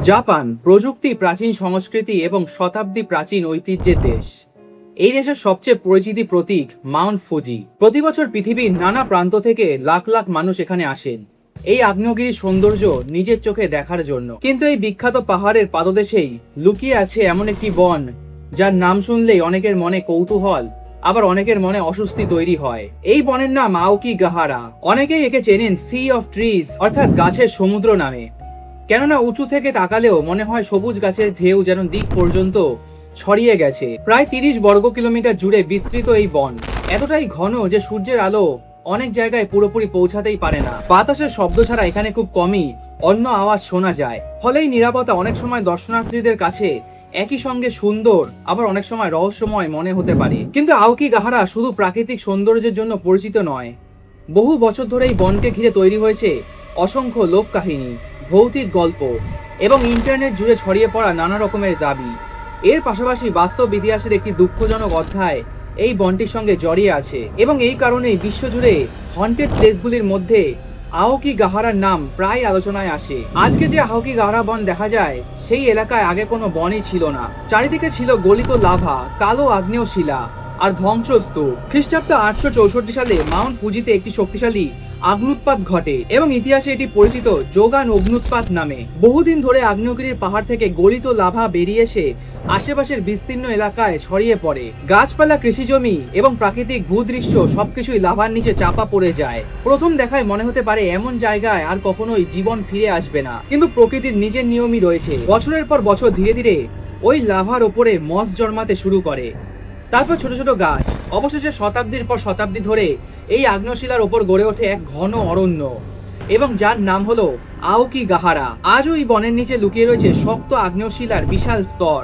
Japan প্রযুক্তি, প্রাচীন সংস্কৃতি এবং শতাব্দী প্রাচীন ঐতিহ্যের দেশ। এই দেশের সবচেয়ে পরিচিতি প্রতীক মাউন্ট ফুজি। প্রতি বছর পৃথিবীর নানা প্রান্ত থেকে লাখ লাখ মানুষ এখানে আসেন এই আগ্নেয়গিরির সৌন্দর্য নিজের চোখে দেখার জন্য। কিন্তু এই বিখ্যাত পাহাড়ের পাদদেশেই লুকিয়ে আছে এমন একটি বন যার নাম শুনলেই অনেকের মনে কৌতূহল, আবার অনেকের মনে অস্বস্তি তৈরি হয়। এই বনের নাম আওকিগাহারা। অনেকেই একে চেনেন সি অফ ট্রিজ অর্থাৎ গাছের সমুদ্র নামে, কেননা উঁচু থেকে তাকালেও মনে হয় সবুজ গাছের ঢেউ যেন দিক পর্যন্ত ছড়িয়ে গেছে। প্রায় 30 বর্গ কিলোমিটার জুড়ে বিস্তৃত এই বন এতটাই ঘন যে সূর্যের আলো অনেক জায়গায় পুরোপুরি পৌঁছাতেই পারে না। বাতাসের শব্দ ছাড়া এখানে খুব কমই অন্য আওয়াজ শোনা যায়, ফলে এই নিরাপত্তা অনেক সময় দর্শনার্থীদের কাছে একই সঙ্গে সুন্দর আবার অনেক সময় রহস্যময় মনে হতে পারে। কিন্তু আওকিগাহারা শুধু প্রাকৃতিক সৌন্দর্যের জন্য পরিচিত নয়। বহু বছর ধরে এই বনকে ঘিরে তৈরি হয়েছে অসংখ্য লোক কাহিনী, ভৌতিক গল্প এবং ইন্টারনেট জুড়ে ছড়িয়ে পড়া নানা রকমের দাবি। এর পাশাপাশি বাস্তব ইতিহাসের একটি দুঃখজনক অধ্যায় এই বনটির সঙ্গে জড়িয়ে আছে এবং এই কারণেই বিশ্বজুড়ে হন্টেড প্লেসগুলির মধ্যে আওকিগাহারার নাম প্রায় আলোচনায় আসে। আজকে যে আওকিগাহারা বন দেখা যায় সেই এলাকায় আগে কোনো বনই ছিল না। চারিদিকে ছিল গলিত লাভা, কালো আগ্নেয় শিলা আর ধ্বংসস্তূপ। খ্রিস্টাব্দ 864 সালে মাউন্ট ফুজিতে একটি শক্তিশালী আগ্নুৎপাত ঘটে এবং ইতিহাসে এটি পরিচিত যোগান অগ্নুৎপাত নামে। বহুদিন ধরে আগ্নেয়গিরির পাহাড় থেকে গলিত লাভা বেরিয়ে এসে আশেপাশের বিস্তীর্ণ এলাকায় ছড়িয়ে পড়ে। গাছপালা, কৃষিজমি এবং প্রাকৃতিক ভূদৃশ্য সবকিছুই লাভার নিচে চাপা পড়ে যায়। প্রথম দেখায় মনে হতে পারে এমন জায়গায় আর কখনোই জীবন ফিরে আসবে না, কিন্তু প্রকৃতির নিজের নিয়মই রয়েছে। বছরের পর বছর ধীরে ধীরে ওই লাভার ওপরে মস জন্মাতে শুরু করে, তারপর ছোট ছোট গাছ। অবশেষে শতাব্দীর পর শতাব্দী ধরে এই আগ্নেয়শিলার ওপর গড়ে ওঠে এক ঘন অরণ্য এবং যার নাম হলো আওকিগাহারা। আজও এই বনের নিচে লুকিয়ে রয়েছে শক্ত আগ্নেয়শিলার বিশাল স্তর।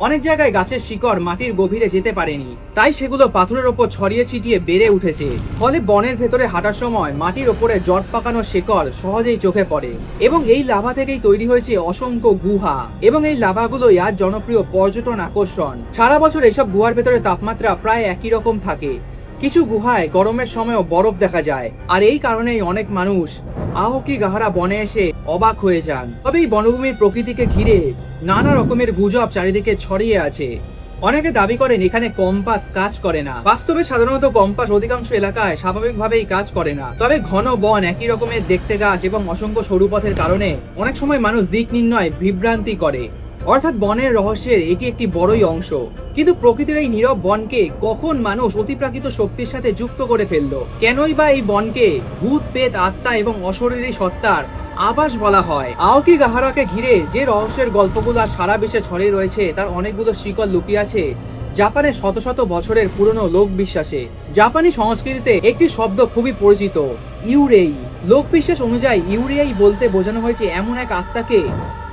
অনেক জায়গায় গাছের শিকড় মাটির গভীরে যেতে পারেনি, তাই সেগুলো পাথরের ওপর ছড়িয়ে ছিটিয়ে বেড়ে উঠেছে। ফলে বনের ভেতরে হাঁটার সময় মাটির ওপরে জট পাকানো শিকড় সহজেই চোখে পড়ে এবং এই লাভা থেকেই তৈরি হয়েছে অসংখ্য গুহা এবং এই লাভাগুলোই আজ জনপ্রিয় পর্যটন আকর্ষণ। সারা বছর এইসব গুহার ভেতরে তাপমাত্রা প্রায় একই রকম থাকে। কিছু গুহায় গরমের সময়ও বরফ দেখা যায়, আর এই কারণেই অনেক মানুষ আওকিগাহারা বনে এসে অবাক হয়ে যান। তবে এই বনভূমির প্রকৃতিকে ঘিরে নানা রকমের গুজব চারিদিকে ছড়িয়ে আছে। অনেকে দাবি করেন এখানে কম্পাস কাজ করে না। বাস্তবে সাধারণত কম্পাস অধিকাংশ এলাকায় স্বাভাবিকভাবেই কাজ করে না, তবে ঘন বন, একই রকমের দেখতে গাছ এবং অসংখ্য সরু পথের কারণে অনেক সময় মানুষ দিক নির্ণয় বিভ্রান্তি করে। অর্থাৎ বনের রহস্যের এটি একটি বড়ই অংশ। কিন্তু প্রকৃতির এই নীরব বনকে কখন মানুষ অতিপ্রাকৃত শক্তির সাথে যুক্ত করে ফেললো? কেনই বা এই বনকে ভূত, প্রেত, আত্মা এবং অশরীরী সত্তার আবাস বলা হয়? আওকিগাহারাকে ঘিরে যে রহস্যের গল্পগুলো সারা বিশ্বে ছড়িয়ে রয়েছে তার অনেকগুলো শিকড় লুকিয়ে আছে জাপানের শত শত বছরের পুরনো লোক বিশ্বাসে। জাপানি সংস্কৃতিতে একটি শব্দ খুবই পরিচিত, ইউরেই। লোক বিশ্বাস অনুযায়ী ইউরেই বলতে বোঝানো হয়েছে এমন এক আত্মাকে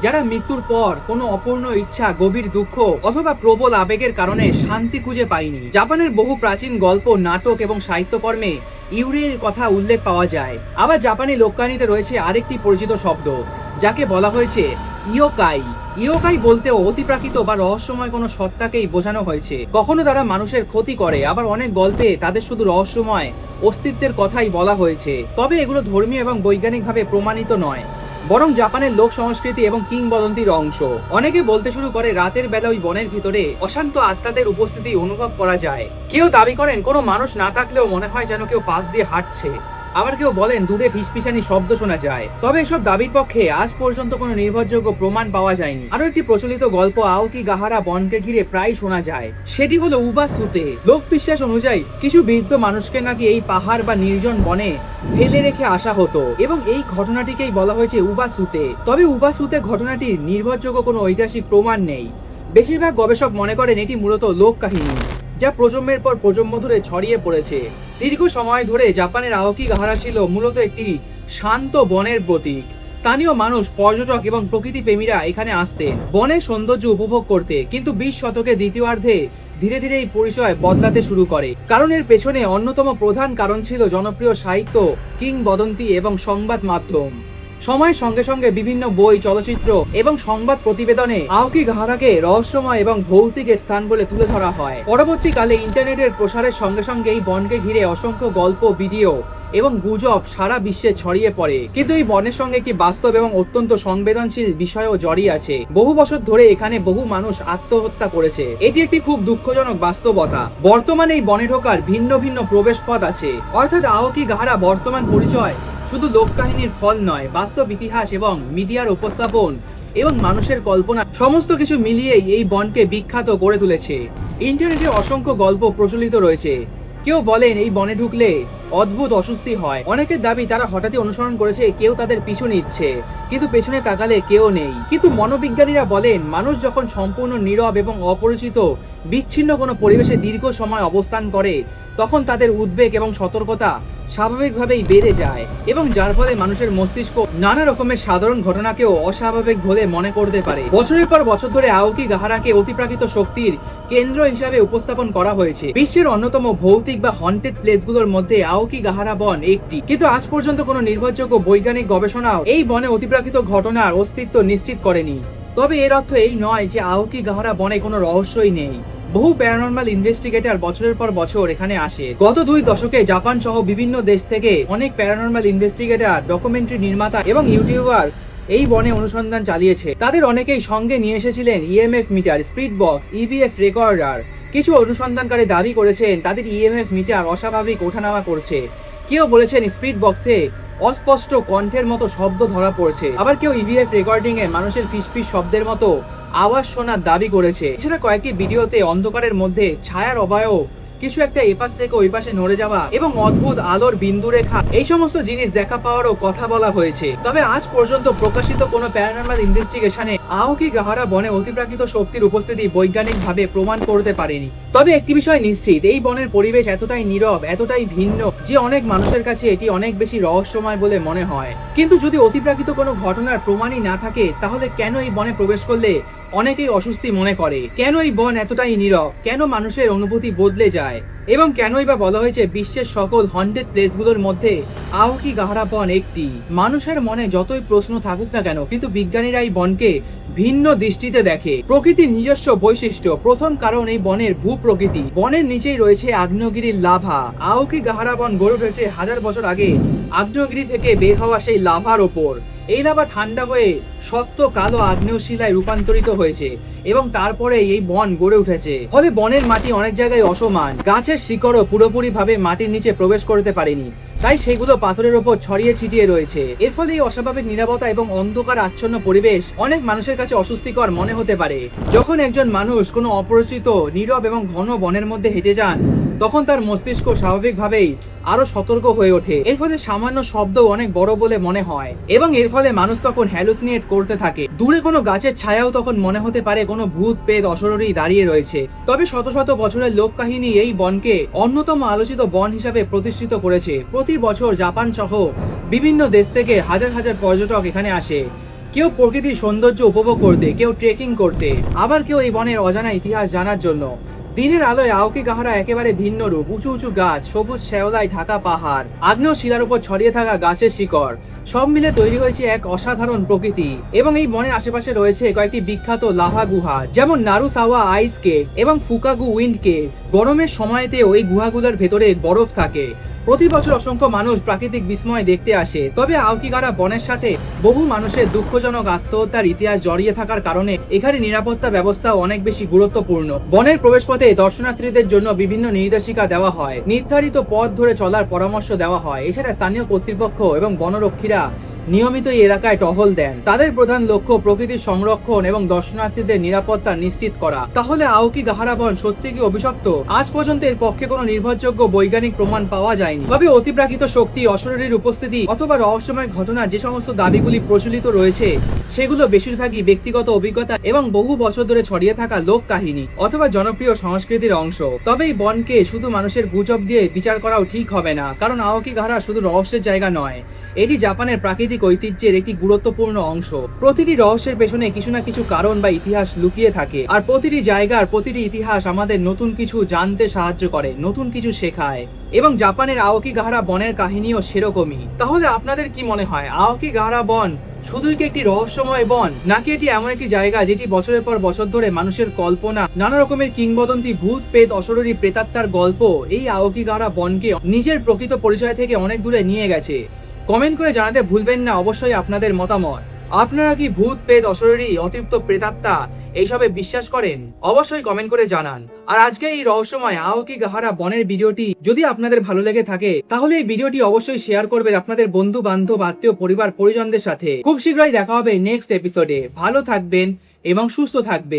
যারা মৃত্যুর পর কোনো অপূর্ণ ইচ্ছা, গভীর দুঃখ অথবা প্রবল আবেগের কারণে শান্তি খুঁজে পায়নি। জাপানের বহু প্রাচীন গল্প, নাটক এবং সাহিত্যকর্মে ইউরেইর কথা উল্লেখ পাওয়া যায়। আবার জাপানি লোককাহিনীতে রয়েছে আরেকটি পরিচিত শব্দ যাকে বলা হয়েছে ইয়োকাই। ইয়োকাই বলতেও অতিপ্রাকৃত বা রহস্যময় কোনো সত্তাকেই বোঝানো হয়েছে। কখনো তারা মানুষের ক্ষতি করে, আবার অনেক গল্পে তাদের শুধু রহস্যময় অস্তিত্বের কথাই বলা হয়েছে। তবে এগুলো ধর্মীয় এবং বৈজ্ঞানিকভাবে প্রমাণিত নয়, বরং জাপানের লোক সংস্কৃতি এবং কিংবদন্তির অংশ। অনেকে বলতে শুরু করে রাতের বেলা ওই বনের ভিতরে অশান্ত আত্মাদের উপস্থিতি অনুভব করা যায়। কেউ দাবি করেন কোনো মানুষ না থাকলেও মনে হয় যেন কেউ পাশ দিয়ে হাঁটছে, আবার কেউ বলেন দূরে ফিসফিসানি শব্দ শোনা যায়। তবে এসব দাবির পক্ষে আজ পর্যন্ত কোনো নির্ভরযোগ্য প্রমাণ পাওয়া যায়নি। আরো একটি প্রচলিত গল্প আওকিগাহারা বনকে ঘিরে প্রায় শোনা যায়, সেটি হলো উবাসুতে। লোক বিশ্বাস অনুযায়ী কিছু বৃদ্ধ মানুষকে নাকি এই পাহাড় বা নির্জন বনে ফেলে রেখে আসা হতো এবং এই ঘটনাটিকেই বলা হয়েছে উবাসুতে। তবে উবাসুতে ঘটনাটির নির্ভরযোগ্য কোনো ঐতিহাসিক প্রমাণ নেই। বেশিরভাগ গবেষক মনে করেন এটি মূলত লোক কাহিনী যা প্রজন্মের পর প্রজন্ম ধরে ছড়িয়ে পড়েছে। দীর্ঘ সময় ধরে জাপানের আওকিগাহারা ছিল মূলত একটি শান্ত বনের প্রতীক। স্থানীয় মানুষ, পর্যটক এবং প্রকৃতি প্রেমীরা এখানে আসতেন বনের সৌন্দর্য উপভোগ করতে। কিন্তু 20 শতকের দ্বিতীয়ার্ধে ধীরে ধীরে এই পরিচয় বদলাতে শুরু করে, কারণ এর পেছনে অন্যতম প্রধান কারণ ছিল জনপ্রিয় সাহিত্য, কিংবদন্তি এবং সংবাদ মাধ্যম। সময়ের সঙ্গে সঙ্গে বিভিন্ন বই, চলচ্চিত্র এবং সংবাদ প্রতিবেদনে আওকিগাহারাকে রহস্যময় এবং ভৌতিক স্থান বলে তুলে ধরা হয়। পরবর্তীকালে ইন্টারনেটের প্রসারের সঙ্গে সঙ্গে এই বনকে ঘিরে অসংখ্য গল্প, ভিডিও এবং গুজব সারা বিশ্বে ছড়িয়ে পড়ে। কিন্তু এই বনের সঙ্গে কি বাস্তব এবং অত্যন্ত সংবেদনশীল বিষয়ও জড়িয়ে আছে। বহু বছর ধরে এখানে বহু মানুষ আত্মহত্যা করেছে। এটি একটি খুব দুঃখজনক বাস্তবতা। বর্তমানে এই বনে ঢোকার ভিন্ন ভিন্ন প্রবেশ পথ আছে, অর্থাৎ আওকিগাহারা বর্তমান পরিচয় শুধু লোককাহিনীর ফল নয়, বাস্তব ইতিহাস এবং মিডিয়ার উপস্থাপন এবং মানুষের কল্পনা সমস্ত কিছু মিলিয়েই এই বনকে বিখ্যাত করে তুলেছে। ইন্টারনেটে অসংখ্য গল্প প্রচলিত রয়েছে। কেউ বলেন এই বনে ঢুকলে অদ্ভুত অস্বস্তি হয়। অনেকের দাবি তারা হঠাৎই অনুসরণ করেছে, কেউ তাদের পিছু নিচ্ছে, কিন্তু পেছনে তাকালে কেউ নেই। কিন্তু মনোবিজ্ঞানীরা বলেন মানুষ যখন সম্পূর্ণ নীরব এবং অপরিচিত বিচ্ছিন্ন কোনো পরিবেশে দীর্ঘ সময় অবস্থান করে তখন তাদের উদ্বেগ এবং সতর্কতা স্বাভাবিকভাবেই বেড়ে যায়, এবং যার ফলে মানুষের মস্তিষ্ক নানা রকমের সাধারণ ঘটনাকেও অস্বাভাবিক বলে মনে করতে পারে। বছরের পর বছর ধরে আওকিগাহারাকে অতিপ্রাকৃত শক্তির কেন্দ্র হিসাবে উপস্থাপন করা হয়েছে। বিশ্বের অন্যতম ভৌতিক বা হন্টেড প্লেসগুলোর মধ্যে আওকিগাহারা বন একটি। কিন্তু আজ পর্যন্ত কোনো নির্ভরযোগ্য বৈজ্ঞানিক গবেষণাও এই বনে অতিপ্রাকৃত ঘটনার অস্তিত্ব নিশ্চিত করেনি। তবে এর অর্থ এই নয় যে আওকিগাহারা বনে কোনো রহস্যই নেই। বহু প্যারানরমাল ইনভেস্টিগেটর বছরের পর বছর এখানে আসে। গত 2 দশকে জাপান সহ বিভিন্ন দেশ থেকে অনেক প্যারানরমাল ইনভেস্টিগেটর, ডকুমেন্টারি নির্মাতা এবং ইউটিউবার্স এই বনে অনুসন্ধান চালিয়েছে। তাদের অনেকেই সঙ্গে নিয়ে এসেছিলেন EMF meter, speed box, EVF recorder. কিছু অনুসন্ধানকারী দাবি করেছেন তাদের ইএমএফ মিটার অস্বাভাবিক ওঠানামা করছে। কেউ বলেছেন স্পিড বক্সে অস্পষ্ট কণ্ঠের মতো শব্দ ধরা পড়ছে। আবার কেউ ইভিএফ রেকর্ডিং এ মানুষের ফিসফিস শব্দের মতো আওয়াজ শোনার দাবি করেছে। এছাড়া কয়েকটি ভিডিওতে অন্ধকারের মধ্যে ছায়ার অবয়ব, কিছু একটা এপাশ থেকে ওই পাশে নড়ে যাওয়া এবং অদ্ভুত আলোর বিন্দু রেখা, এই সমস্ত জিনিস দেখা পাওয়ারও কথা বলা হয়েছে। তবে আজ পর্যন্ত প্রকাশিত কোনো প্যারানরমাল ইনভেস্টিগেশনে আওকিগাহারা বনে অতিপ্রাকৃত শক্তির উপস্থিতি বৈজ্ঞানিকভাবে প্রমাণ করতে পারেনি। তবে একটি বিষয় নিশ্চিত, এই বনের পরিবেশ এতটাই নীরব, এতটাই ভিন্ন যে অনেক মানুষের কাছে এটি অনেক বেশি রহস্যময় বলে মনে হয়। কিন্তু যদি অতিপ্রাকৃত কোনো ঘটনার প্রমাণই না থাকে, তাহলে কেন এই বনে প্রবেশ করলে অনেকেই অস্বস্তি মনে করে? কেন এই বন এতটাই নীরব? কেন মানুষের অনুভূতি বদলে যায়? এবং কেনই বা বলা হয়েছে বিশ্বের সকল হন্টেড প্লেসগুলোর মধ্যে আওকিগাহারা বন একটি? মানুষের মনে যতই প্রশ্ন থাকুক না কেন, কিন্তু বিজ্ঞানীরা এই বনকে ভিন্ন দৃষ্টিতে দেখে। প্রকৃতির নিজস্ব বৈশিষ্ট্য। প্রথম কারণ এই বনের ভূপ্রকৃতি। বনের নিচেই রয়েছে আগ্নেয়গিরির লাভা। আওকিগাহারা বন গড়ে উঠেছে হাজার বছর আগে আগ্নেয়গিরি থেকে বের হওয়া সেই লাভার ওপর। এই লাভা ঠান্ডা হয়ে শক্ত কালো আগ্নেয় শিলায় রূপান্তরিত হয়েছে এবং তারপরে এই বন গড়ে উঠেছে। ফলে বনের মাটি অনেক জায়গায় অসমান, গাছের শিকড়ও পুরোপুরি ভাবে মাটির নিচে প্রবেশ করতে পারেনি, তাই সেগুলো পাথরের ওপর ছড়িয়ে ছিটিয়ে রয়েছে। এর ফলে এই অস্বাভাবিক নীরবতা এবং অন্ধকার আচ্ছন্ন পরিবেশ অনেক মানুষের কাছে অস্বস্তিকর মনে হতে পারে। যখন একজন মানুষ কোনো অপরিচিত, নীরব এবং ঘন বনের মধ্যে হেঁটে যান, তখন তার মস্তিষ্ক স্বাভাবিকভাবেই আরো সতর্ক হয়ে ওঠে। এর ফলে সামান্য শব্দ অনেক বড় বলে মনে হয় এবং এর ফলে মানুষ তখন হ্যালুসিনেট করতে থাকে। দূরে কোনো গাছের ছায়াও তখন মনে হতে পারে কোনো ভূত পেত অশরীরী দাঁড়িয়ে রয়েছে। তবে শত শত বছরের লোক কাহিনী এই বনকে অন্যতম আলোচিত বন হিসাবে প্রতিষ্ঠিত করেছে। প্রতি বছর জাপান সহ বিভিন্ন দেশ থেকে হাজার হাজার পর্যটক এখানে আসে। কেউ প্রকৃতির সৌন্দর্য উপভোগ করতে, কেউ ট্রেকিং করতে, আবার কেউ এই বনের অজানা ইতিহাস জানার জন্য। দিনের আলোয় আওকিগাহারা একেবারে ভিন্ন রূপ। উঁচু উঁচু গাছ, সবুজ শ্যাওলায় ঢাকা পাহাড়, আগ্নেয় শিলার উপর ছড়িয়ে থাকা গাছের শিকড়, সব মিলে তৈরি হয়েছে এক অসাধারণ প্রকৃতি। এবং এই বনের আশেপাশে রয়েছে কয়েকটি বিখ্যাত লাভা গুহা, যেমন নারুসাওয়া আইস কেভ এবং ফুকাগু উইন্ড কেভ। গরমের সময়তেও এই গুহাগুলোর ভেতরে বরফ থাকে। প্রতি বছর অসংখ্য মানুষ প্রাকৃতিক বিস্ময় দেখতে আসে। তবে আওকিগাহারা বনের সাথে বহু মানুষের দুঃখজনক আত্মহত্যার ইতিহাস জড়িয়ে থাকার কারণে এখানে নিরাপত্তা ব্যবস্থাও অনেক বেশি গুরুত্বপূর্ণ। বনের প্রবেশপথে দর্শনার্থীদের জন্য বিভিন্ন নির্দেশিকা দেওয়া হয়, নির্ধারিত পথ ধরে চলার পরামর্শ দেওয়া হয়। এছাড়া স্থানীয় কর্তৃপক্ষ এবং বনরক্ষীরা নিয়মিত এই এলাকায় টহল দেন। তাদের প্রধান লক্ষ্য প্রকৃতির সংরক্ষণ এবং দর্শনার্থীদের নিরাপত্তা নিশ্চিত করা। তাহলে আওকিগাহারা বন সত্যি কি অভিশপ্ত? আজ পর্যন্ত এর পক্ষে কোনো নির্ভরযোগ্য বৈজ্ঞানিক প্রমাণ পাওয়া যায়নি। তবে অতিপ্রাকৃত শক্তি, অশরীরীর উপস্থিতি অথবা রহস্যময় ঘটনা, যে সমস্ত দাবিগুলি প্রচলিত রয়েছে সেগুলো বেশিরভাগই ব্যক্তিগত অভিজ্ঞতা এবং বহু বছর ধরে ছড়িয়ে থাকা লোক কাহিনী অথবা জনপ্রিয় সংস্কৃতির অংশ। তবে এই বনকে শুধু মানুষের গুজব দিয়ে বিচার করাও ঠিক হবে না, কারণ আওকিগাহারা শুধু রহস্যের জায়গা নয়, এটি জাপানের প্রাকৃতিক প্রাকৃতিক ঐতিহ্যের একটি গুরুত্বপূর্ণ অংশ। প্রতিটি রহস্যের পেছনে কিছু না কিছু কারণ বা ইতিহাস লুকিয়ে থাকে, আর প্রতিটি জায়গার প্রতিটি ইতিহাস আমাদের নতুন কিছু জানতে সাহায্য করে, নতুন কিছু শেখায়। এবং জাপানের আওকিগাহারা বনের কাহিনীও সেরকমই। তাহলে আপনাদের কি মনে হয়, আওকিগাহারা বন শুধুই কি একটি রহস্যময় বন, নাকি এটি এমন একটি জায়গা যেটি বছরের পর বছর ধরে মানুষের কল্পনা, নানা রকমের কিংবদন্তি, ভূত প্রেত, অশরীরী প্রেতাত্মার গল্প এই আওকিগাহারা বনকে নিজের প্রকৃত পরিচয় থেকে অনেক দূরে নিয়ে গেছে? কমেন্ট করে জানাতে ভুলবেন না অবশ্যই আপনাদের মতামত। আপনারা কি ভূত প্রেত, অশরীরী, অতৃপ্ত প্রেতাত্মা এইসবে বিশ্বাস করেন? অবশ্যই কমেন্ট করে জানান। আর আজকে এই রহস্যময় আওকিগাহারা বনের ভিডিওটি যদি আপনাদের ভালো লেগে থাকে, তাহলে এই ভিডিওটি অবশ্যই শেয়ার করবেন আপনাদের বন্ধু বান্ধব, আত্মীয়, পরিবার, পরিজনদের সাথে। খুব শীঘ্রই দেখা হবে নেক্সট এপিসোডে। ভালো থাকবেন এবং সুস্থ থাকবেন।